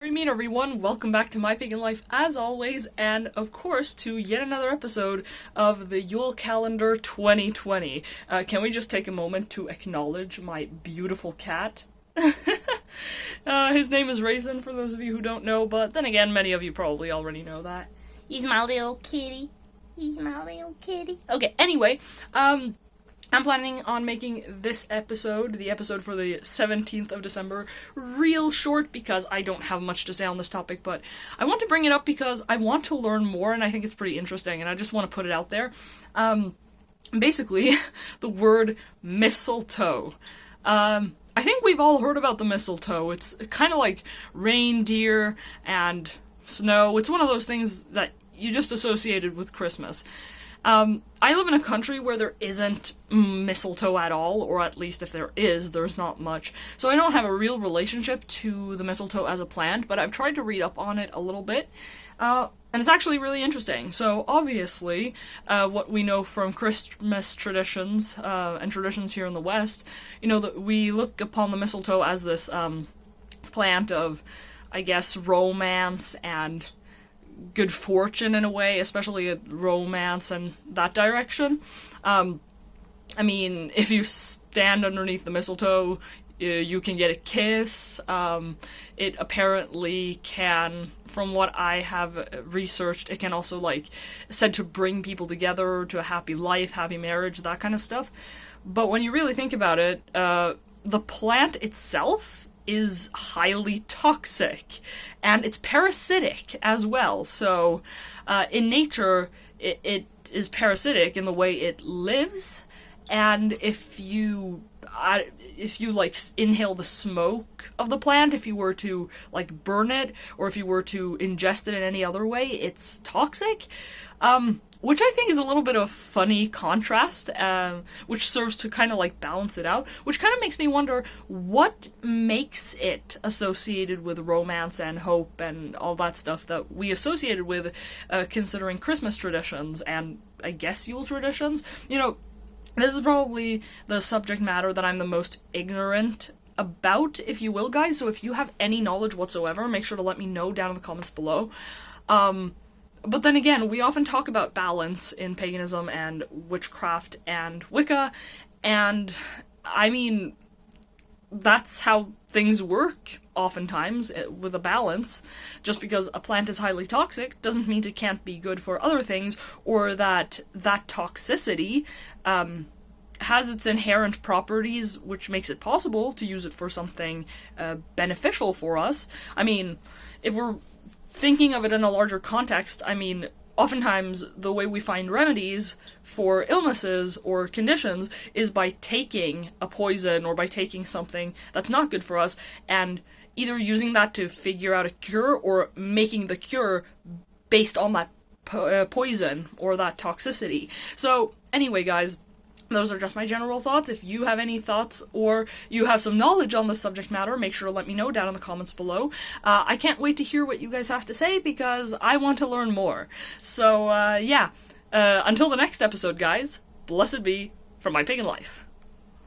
Meet everyone, welcome back to My Pagan Life as always, and of course to yet another episode of the Yule Calendar 2020. Can we just take a moment to acknowledge my beautiful cat? His name is Raisin, for those of you who don't know, but then again, many of you probably already know that. He's my little kitty. Okay, anyway, I'm planning on making this episode, the episode for the 17th of December, real short because I don't have much to say on this topic, but I want to bring it up because I want to learn more and I think it's pretty interesting and I just want to put it out there. Basically, the word mistletoe. I think we've all heard about the mistletoe. It's kind of like reindeer and snow. It's one of those things that you just associated with Christmas. I live in a country where there isn't mistletoe at all, or at least if there is, there's not much. So I don't have a real relationship to the mistletoe as a plant, but I've tried to read up on it a little bit, and it's actually really interesting. So obviously, what we know from Christmas traditions, and traditions here in the West, that we look upon the mistletoe as this, plant of, I guess, romance and good fortune in a way, especially romance and that direction. I mean, if you stand underneath the mistletoe, you can get a kiss. It apparently can, from what I have researched, it can also, said to bring people together to a happy life, happy marriage, that kind of stuff. But when you really think about it, the plant itself is highly toxic, and it's parasitic as well. So, in nature, it is parasitic in the way it lives, and if you inhale the smoke of the plant, if you were to burn it, or if you were to ingest it in any other way, it's toxic. Which I think is a little bit of a funny contrast, which serves to kind of balance it out, which kind of makes me wonder what makes it associated with romance and hope and all that stuff that we associated with considering Christmas traditions and I guess Yule traditions. This is probably the subject matter that I'm the most ignorant about, if you will, guys, so if you have any knowledge whatsoever, make sure to let me know down in the comments below. But then again, we often talk about balance in paganism and witchcraft and Wicca, and I mean, that's how things work oftentimes, with a balance. Just because a plant is highly toxic doesn't mean it can't be good for other things, or that toxicity has its inherent properties which makes it possible to use it for something beneficial for us. I mean, if we're thinking of it in a larger context, I mean, oftentimes the way we find remedies for illnesses or conditions is by taking a poison or by taking something that's not good for us and either using that to figure out a cure or making the cure based on that poison or that toxicity. So anyway, guys, those are just my general thoughts. If you have any thoughts or you have some knowledge on the subject matter, make sure to let me know down in the comments below. I can't wait to hear what you guys have to say because I want to learn more. So, yeah. Until the next episode, guys, blessed be from My Pagan Life.